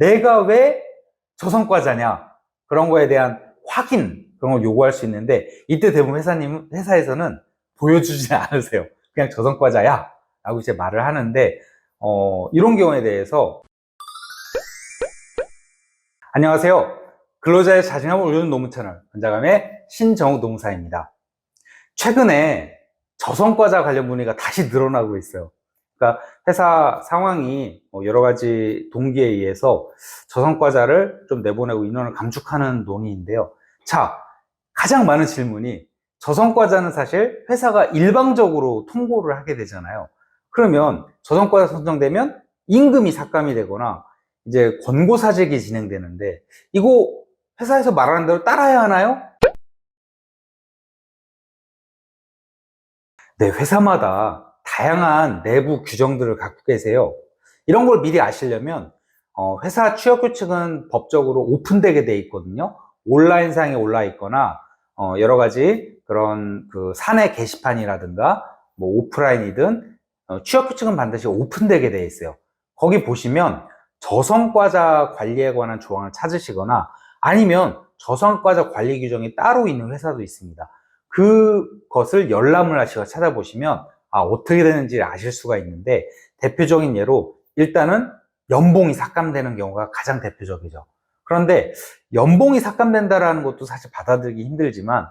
내가 왜 저성과자냐, 그런 거에 대한 확인, 그런 걸 요구할 수 있는데, 이때 대부분 회사에서는 보여주지 않으세요. 그냥 저성과자야 라고 이제 말을 하는데, 이런 경우에 대해서 안녕하세요. 근로자의 자신감을 올리는 노무 채널 권자감의 신정욱 노무사입니다. 최근에 저성과자 관련 문의가 다시 늘어나고 있어요. 그러니까 회사 상황이 여러 가지 동기에 의해서 저성과자를 좀 내보내고 인원을 감축하는 논의인데요. 자, 가장 많은 질문이, 저성과자는 사실 회사가 일방적으로 통보를 하게 되잖아요. 그러면 저성과자 선정되면 임금이 삭감이 되거나 이제 권고사직이 진행되는데, 이거 회사에서 말하는 대로 따라야 하나요? 네, 회사마다 다양한 내부 규정들을 갖고 계세요. 이런 걸 미리 아시려면 회사 취업 규칙은 법적으로 오픈되게 돼 있거든요. 온라인상에 올라 있거나 여러 가지 그런 그 사내 게시판이라든가 뭐 오프라인이든 취업 규칙은 반드시 오픈되게 돼 있어요. 거기 보시면 저성과자 관리에 관한 조항을 찾으시거나, 아니면 저성과자 관리 규정이 따로 있는 회사도 있습니다. 그것을 열람을 하시고 찾아보시면 어떻게 되는지 아실 수가 있는데, 대표적인 예로 일단은 연봉이 삭감되는 경우가 가장 대표적이죠. 그런데 연봉이 삭감된다라는 것도 사실 받아들이기 힘들지만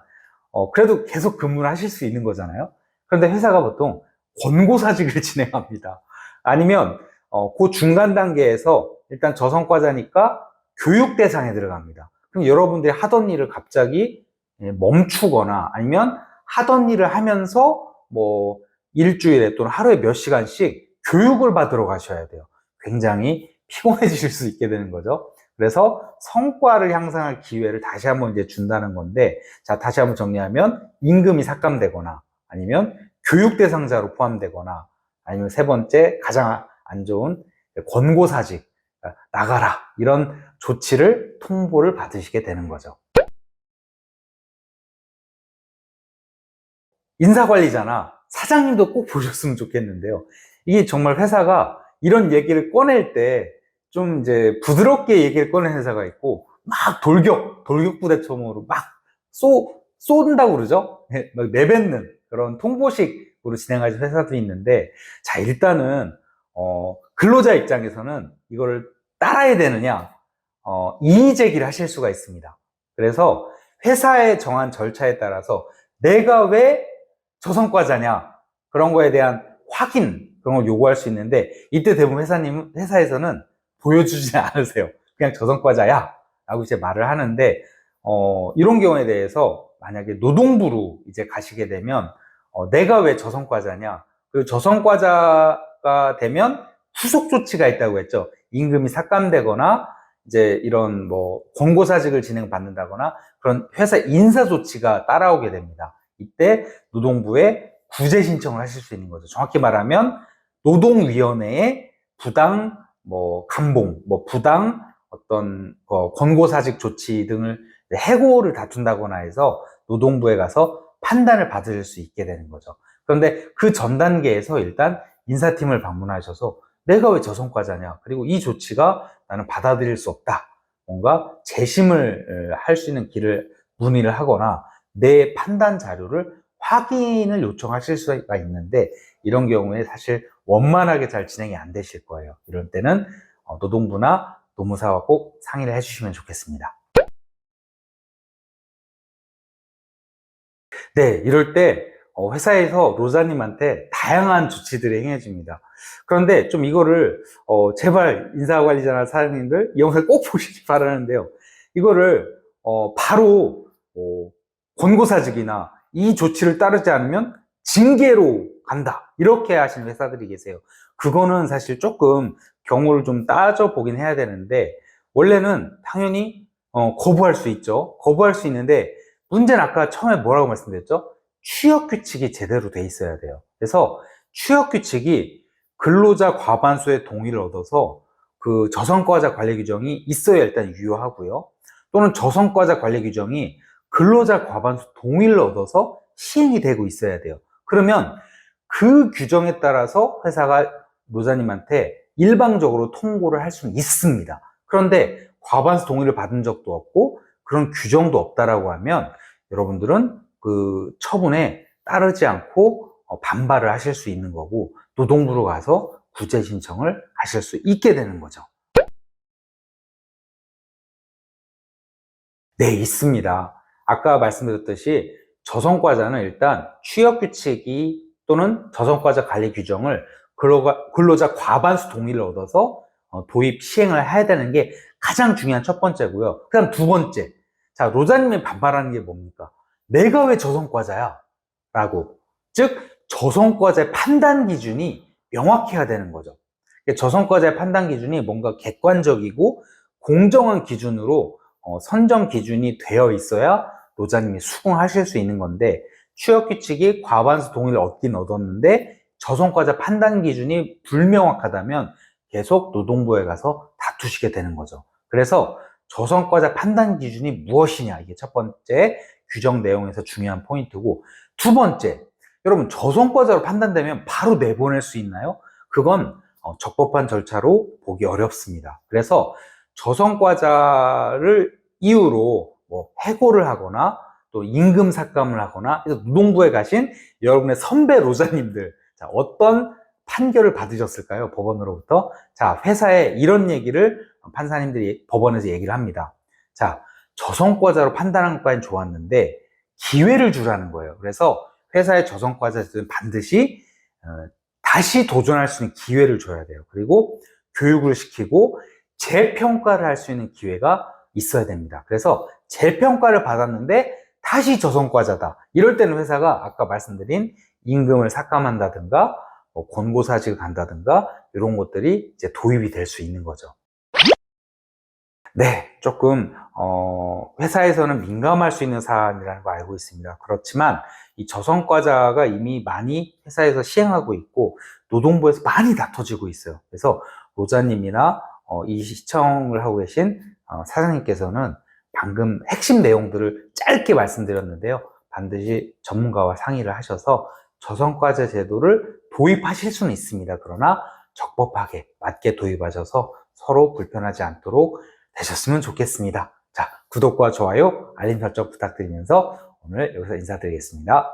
그래도 계속 근무를 하실 수 있는 거잖아요. 그런데 회사가 보통 권고사직을 진행합니다. 아니면 그 중간 단계에서 일단 저성과자니까 교육 대상에 들어갑니다. 그럼 여러분들이 하던 일을 갑자기 멈추거나, 아니면 하던 일을 하면서 뭐 일주일에 또는 하루에 몇 시간씩 교육을 받으러 가셔야 돼요. 굉장히 피곤해지실 수 있게 되는 거죠. 그래서 성과를 향상할 기회를 다시 한번 이제 준다는 건데, 자, 다시 한번 정리하면 임금이 삭감되거나, 아니면 교육 대상자로 포함되거나, 아니면 세 번째 가장 안 좋은 권고사직, 나가라, 이런 조치를 통보를 받으시게 되는 거죠. 인사관리자나 사장님도 꼭 보셨으면 좋겠는데요. 이게 정말 회사가 이런 얘기를 꺼낼 때 좀 이제 부드럽게 얘기를 꺼내는 회사가 있고, 막 돌격부대처럼으로 막 쏜다고 그러죠? 막 내뱉는 그런 통보식으로 진행하는 회사도 있는데, 자, 일단은, 근로자 입장에서는 이거를 따라야 되느냐, 이의 제기를 하실 수가 있습니다. 그래서 회사에 정한 절차에 따라서 내가 왜 저성과자냐, 그런 거에 대한 확인, 그런 걸 요구할 수 있는데, 이때 대부분 회사에서는 보여주지 않으세요. 그냥 저성과자야 라고 이제 말을 하는데, 이런 경우에 대해서 만약에 노동부로 이제 가시게 되면 내가 왜 저성과자냐, 그리고 저성과자가 되면 후속 조치가 있다고 했죠. 임금이 삭감되거나 이제 이런 뭐 권고사직을 진행받는다거나 그런 회사 인사 조치가 따라오게 됩니다. 이때 노동부에 구제 신청을 하실 수 있는 거죠. 정확히 말하면 노동위원회에 부당 뭐 감봉, 뭐 부당 어떤 권고사직 조치 등을 해고를 다툰다거나 해서 노동부에 가서 판단을 받을 수 있게 되는 거죠. 그런데 그 전 단계에서 일단 인사팀을 방문하셔서 내가 왜 저성과자냐, 그리고 이 조치가 나는 받아들일 수 없다, 뭔가 재심을 할 수 있는 길을 문의를 하거나 내 판단 자료를 확인을 요청하실 수가 있는데, 이런 경우에 사실 원만하게 잘 진행이 안 되실 거예요. 이럴 때는 노동부나 노무사와 꼭 상의를 해주시면 좋겠습니다. 네, 이럴 때 회사에서 노사님한테 다양한 조치들을 행해줍니다. 그런데 좀 이거를 제발 인사관리자나 사장님들 이 영상을 꼭 보시기 바라는데요. 이거를 바로 권고사직이나 이 조치를 따르지 않으면 징계로 간다, 이렇게 하시는 회사들이 계세요. 그거는 사실 조금 경우를 좀 따져보긴 해야 되는데, 원래는 당연히 거부할 수 있죠. 거부할 수 있는데, 문제는 아까 처음에 뭐라고 말씀드렸죠? 취업 규칙이 제대로 돼 있어야 돼요. 그래서 취업 규칙이 근로자 과반수의 동의를 얻어서 그 저성과자 관리 규정이 있어야 일단 유효하고요. 또는 저성과자 관리 규정이 근로자 과반수 동의를 얻어서 시행이 되고 있어야 돼요. 그러면 그 규정에 따라서 회사가 노사님한테 일방적으로 통고를 할 수는 있습니다. 그런데 과반수 동의를 받은 적도 없고 그런 규정도 없다라고 하면 여러분들은 그 처분에 따르지 않고 반발을 하실 수 있는 거고 노동부로 가서 구제 신청을 하실 수 있게 되는 거죠. 네, 있습니다. 아까 말씀드렸듯이 저성과자는 일단 취업규칙이 또는 저성과자 관리 규정을 근로자 과반수 동의를 얻어서 도입 시행을 해야 되는 게 가장 중요한 첫 번째고요. 그 다음 두 번째, 자, 로자님이 반발하는 게 뭡니까? 내가 왜 저성과자야? 라고. 즉 저성과자의 판단 기준이 명확해야 되는 거죠. 저성과자의 판단 기준이 뭔가 객관적이고 공정한 기준으로 선정 기준이 되어 있어야 노자님이 수긍하실 수 있는 건데, 취업규칙이 과반수 동의를 얻긴 얻었는데 저성과자 판단 기준이 불명확하다면 계속 노동부에 가서 다투시게 되는 거죠. 그래서 저성과자 판단 기준이 무엇이냐, 이게 첫 번째 규정 내용에서 중요한 포인트고, 두 번째, 여러분 저성과자로 판단되면 바로 내보낼 수 있나요? 그건 적법한 절차로 보기 어렵습니다. 그래서 저성과자를 이유로 뭐 해고를 하거나 또 임금 삭감을 하거나, 그래서 노동부에 가신 여러분의 선배 노사님들, 자, 어떤 판결을 받으셨을까요? 법원으로부터. 자, 회사에 이런 얘기를 판사님들이 법원에서 얘기를 합니다. 자, 저성과자로 판단한 것까지는 좋았는데 기회를 주라는 거예요. 그래서 회사의 저성과자들은 반드시 다시 도전할 수 있는 기회를 줘야 돼요. 그리고 교육을 시키고 재평가를 할 수 있는 기회가 있어야 됩니다. 그래서 재평가를 받았는데 다시 저성과자다, 이럴 때는 회사가 아까 말씀드린 임금을 삭감한다든가 권고사직을 간다든가 이런 것들이 이제 도입이 될 수 있는 거죠. 네, 조금 회사에서는 민감할 수 있는 사안이라는 거 알고 있습니다. 그렇지만 이 저성과자가 이미 많이 회사에서 시행하고 있고 노동부에서 많이 다퉈지고 있어요. 그래서 노자님이나 이 시청을 하고 계신 사장님께서는 방금 핵심 내용들을 짧게 말씀드렸는데요. 반드시 전문가와 상의를 하셔서 저성과자 제도를 도입하실 수는 있습니다. 그러나 적법하게 맞게 도입하셔서 서로 불편하지 않도록 되셨으면 좋겠습니다. 자, 구독과 좋아요, 알림 설정 부탁드리면서 오늘 여기서 인사드리겠습니다.